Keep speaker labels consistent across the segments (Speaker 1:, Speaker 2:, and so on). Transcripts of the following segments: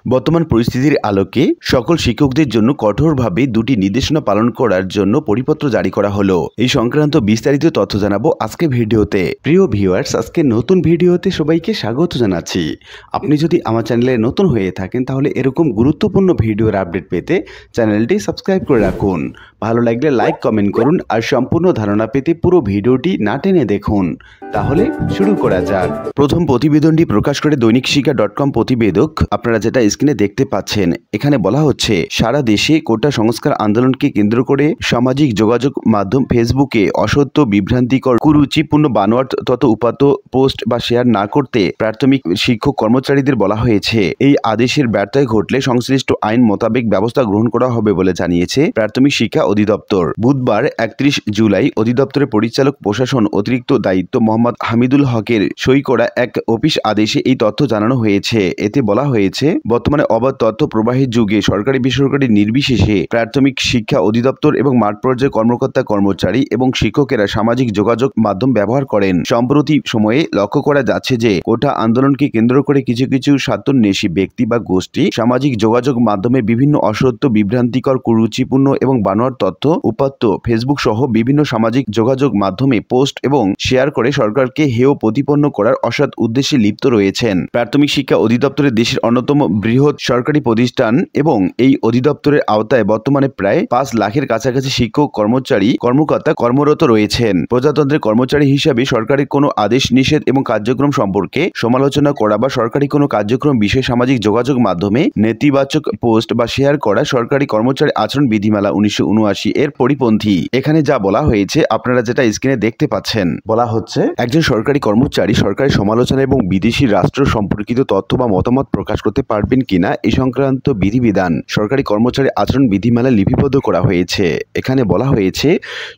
Speaker 1: বর্তমান পরিস্থিতির আলোকে সকল শিক্ষকদের জন্য কঠোরভাবে দুটি নির্দেশনা পালন করার জন্য পরিপত্র জারি করা হলো। এই সংক্রান্ত বিস্তারিত তথ্য জানাবো আজকে ভিডিওতে। প্রিয় ভিউয়ার্স, আজকে নতুন ভিডিওতে সবাইকে স্বাগত জানাচ্ছি। আপনি যদি আমার চ্যানেলে নতুন হয়ে থাকেন তাহলে এরকম গুরুত্বপূর্ণ ভিডিওর আপডেট পেতে চ্যানেলটি সাবস্ক্রাইব করে রাখুন। ভালো লাগলে লাইক কমেন্ট করুন আর সম্পূর্ণ ধারণা পেতে পুরো ভিডিওটি না টেনে দেখুন। তাহলে শুরু করা যাক। প্রথম প্রতিবেদনটি প্রকাশ করে দৈনিকশিক্ষা.com প্রতিবেদক। আপনারা যেটা স্ক্রিনে দেখতে পাচ্ছেন, এখানে বলা হচ্ছে সারা দেশে কোটা সংস্কার আন্দোলনকে কেন্দ্র করে সামাজিক যোগাযোগ মাধ্যম ফেসবুকে অসত্য, বিভ্রান্তিকর, কুরুচিপূর্ণ বানোয়াট তথ্য, উপাত্ত পোস্ট বা শেয়ার না করতে প্রাথমিক শিক্ষক কর্মচারীদের বলা হয়েছে। এই আদেশের ব্যত্যয় ঘটলে সংশ্লিষ্ট আইন মোতাবেক ব্যবস্থা গ্রহণ করা হবে বলে জানিয়েছে প্রাথমিক শিক্ষা অধিদপ্তর। বুধবার 31 জুলাই অধিদপ্তরের পরিচালক প্রশাসন অতিরিক্ত দায়িত্ব মোহাম্মদ হামিদুল হকের সই করা এক অফিস আদেশে এই তথ্য জানানো হয়েছে। এতে বলা হয়েছে, বর্তমানে অবাধ তথ্য প্রবাহের যুগে সরকারি বেসরকারি নির্বিশেষে প্রাথমিক শিক্ষা অধিদপ্তর এবং মাঠ পর্যায়ে কর্মকর্তা কর্মচারী এবং শিক্ষকেরা সামাজিক যোগাযোগ মাধ্যম ব্যবহার করেন। সম্প্রতি সময়ে লক্ষ্য করা যাচ্ছে যে কোটা আন্দোলনকে কেন্দ্র করে কিছু কিছু স্বার্থান্বেষী ব্যক্তি বা গোষ্ঠী সামাজিক যোগাযোগ মাধ্যমে বিভিন্ন অসত্য, বিভ্রান্তিকর, কুরুচিপূর্ণ এবং বানোয়াট তথ্য, উপাত্ত ফেসবুক সহ বিভিন্ন সামাজিক যোগাযোগ মাধ্যমে পোস্ট এবং শেয়ার করে সরকারকে হেয় প্রতিপন্ন করার অসৎ উদ্দেশ্যে লিপ্ত রয়েছেন। প্রাথমিক শিক্ষা অধিদপ্তরের দেশের অন্যতম বৃহৎ সরকারি প্রতিষ্ঠান এবং এই অধিদপ্তরের আওতায় বর্তমানে প্রায় 5 লাখের কাছাকাছি শিক্ষক কর্মকর্তা কর্মরত রয়েছেন। প্রজাতন্ত্রের কর্মচারী হিসাবে সরকারি কোনো আদেশ, নিষেধ এবং কার্যক্রম সম্পর্কে সমালোচনা করা বা সরকারি কোনো কার্যক্রম বিষয়ে সামাজিক যোগাযোগ মাধ্যমে নেতিবাচক পোস্ট বা শেয়ার করা সরকারি কর্মচারী আচরণ বিধিমালা 1979 এর পরিপন্থী। এখানে যা বলা হয়েছে আপনারা যেটা স্ক্রিনে দেখতে পাচ্ছেন, বলা হচ্ছে একজন সরকারি কর্মচারী সরকারি সমালোচনা এবং বিদেশি রাষ্ট্র সম্পর্কিত তথ্য বা মতামত প্রকাশ করতে পারবেন কিনা এই সংক্রান্ত বিধিবিধান সরকারি কর্মচারী আচরণ বিধিমালা লিপিবদ্ধ করা হয়েছে। এখানে বলা হয়েছে,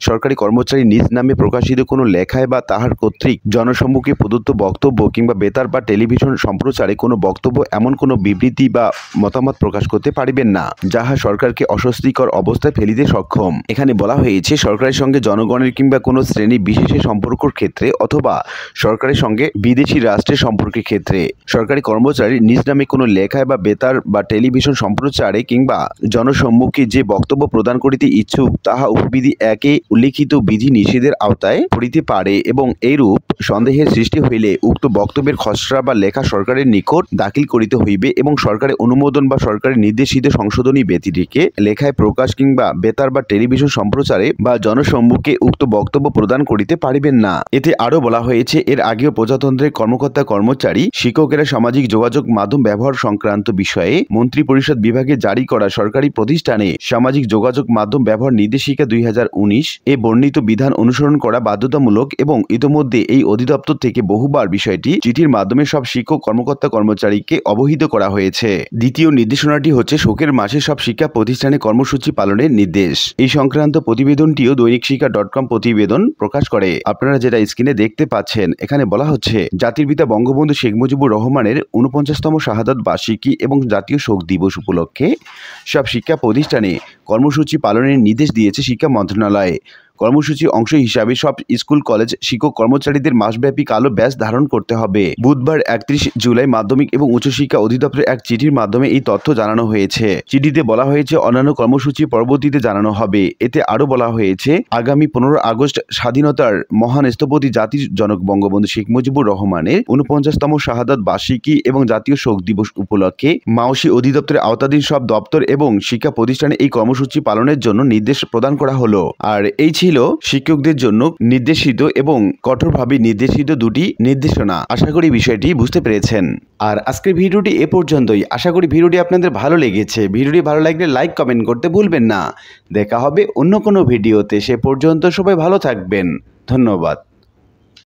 Speaker 1: সরকারি কর্মচারী নিজ নামে প্রকাশিত কোনো লেখায় বা তাহার কর্তৃক জনসম্মুখে প্রদত্ত বক্তব্য কিংবা বেতার বা টেলিভিশন সম্প্রচারে কোনো বক্তব্য, এমন কোনো বিবৃতি বা মতামত প্রকাশ করতে পারিবেন না যাহা সরকারকে অস্বস্তিকর অবস্থায় ফেলিতে সক্ষম। এখানে বলা হয়েছে, সরকারের সঙ্গে জনগণের কিংবা কোনো শ্রেণী বিশেষের সম্পর্কের ক্ষেত্রে অথবা সরকারের সঙ্গে বিদেশি রাষ্ট্রের সম্পর্কের ক্ষেত্রে সরকারি কর্মচারী নিজ নামে কোনো লেখায় বা বেতার বা টেলিভিশন সম্প্রচারে কিংবা জনসম্মুখে যে বক্তব্য প্রদান করিতে ইচ্ছুক তাহা উপবিধি 1 এ উল্লিখিত বিধি নিষেধের আওতায় পড়িতে পারে এবং এইরূপ সন্দেহের সৃষ্টি হইলে উক্ত বক্তব্যের খসড়া বা লেখা সরকারের নিকট দাখিল করিতে হইবে এবং সরকারের অনুমোদন বা সরকারের নির্দেশিত সংশোধনী ব্যতিরেকে লেখায় প্রকাশ কিংবা বেতার বা টেলিভিশন সম্প্রচারে বা জনসম্মুখে উক্ত বক্তব্য প্রদান করিতে পারিবেন না। এতে আরও বলা হয়েছে, এর আগেও প্রজাতন্ত্রের কর্মকর্তা কর্মচারী শিক্ষকেরা সামাজিক যোগাযোগ মাধ্যম ব্যবহার সংক্রান্ত বিষয়ে মন্ত্রী পরিষদ বিভাগে জারি করা সরকারি প্রতিষ্ঠানে সামাজিক যোগাযোগ মাধ্যম ব্যবহার নির্দেশিকা 2019 এ বর্ণিত বিধান অনুসরণ করা বাধ্যতামূলক এবং ইতোমধ্যে এই অধিদপ্তর থেকে বহুবার বিষয়টি চিঠির মাধ্যমে সব শিক্ষক কর্মকর্তা কর্মচারীকে অবহিত করা হয়েছে। দ্বিতীয় নির্দেশনাটি হচ্ছে শোকের মাসে সব শিক্ষা প্রতিষ্ঠানে কর্মসূচি পালনের নির্দেশ। এই সংক্রান্ত প্রতিবেদনটিও দৈনিকশিক্ষা.com প্রতিবেদন প্রকাশ করে। আপনারা যেটা স্ক্রিনে দেখতে পাচ্ছেন, এখানে বলা হচ্ছে, জাতির পিতা বঙ্গবন্ধু শেখ মুজিবুর রহমানের 49তম শাহাদাত বার্ষিকী এবং জাতীয় শোক দিবস উপলক্ষে সব শিক্ষা প্রতিষ্ঠানে কর্মসূচি পালনের নির্দেশ দিয়েছে শিক্ষা মন্ত্রণালয়। কর্মসূচির অংশ হিসাবে সব স্কুল, কলেজ শিক্ষক কর্মচারীদের মাসব্যাপী কালো ব্যাজ ধারণ করতে হবে। বুধবার 31 জুলাই মাধ্যমিক এবং উচ্চশিক্ষা অধিদপ্তরের এক চিঠির মাধ্যমে এই তথ্য জানানো হয়েছে। চিঠিতে বলা হয়েছে, অন্যান্য কর্মসূচি পরবর্তীতে জানানো হবে। এতে আরও বলা হয়েছে, আগামী 15 আগস্ট স্বাধীনতার মহান স্থপতি জাতির জনক বঙ্গবন্ধু শেখ মুজিবুর রহমানের 49তম শাহাদাত বার্ষিকী এবং জাতীয় শোক দিবস উপলক্ষে মাওসী অধিদপ্তরের আওতাধীন সব দপ্তর এবং শিক্ষা প্রতিষ্ঠানে এই কর্মসূচি পালনের জন্য নির্দেশ প্রদান করা হলো। আর এই ছিল শিক্ষকদের জন্য নির্দেশিত এবং কঠোরভাবে নির্দেশিত দুটি নির্দেশনা। আশা করি বিষয়টি বুঝতে পেরেছেন। আর আজকের ভিডিওটি এ পর্যন্তই। আশা করি ভিডিওটি আপনাদের ভালো লেগেছে। ভিডিওটি ভালো লাগলে লাইক কমেন্ট করতে ভুলবেন না। দেখা হবে অন্য কোনো ভিডিওতে। সে পর্যন্ত সবাই ভালো থাকবেন। ধন্যবাদ।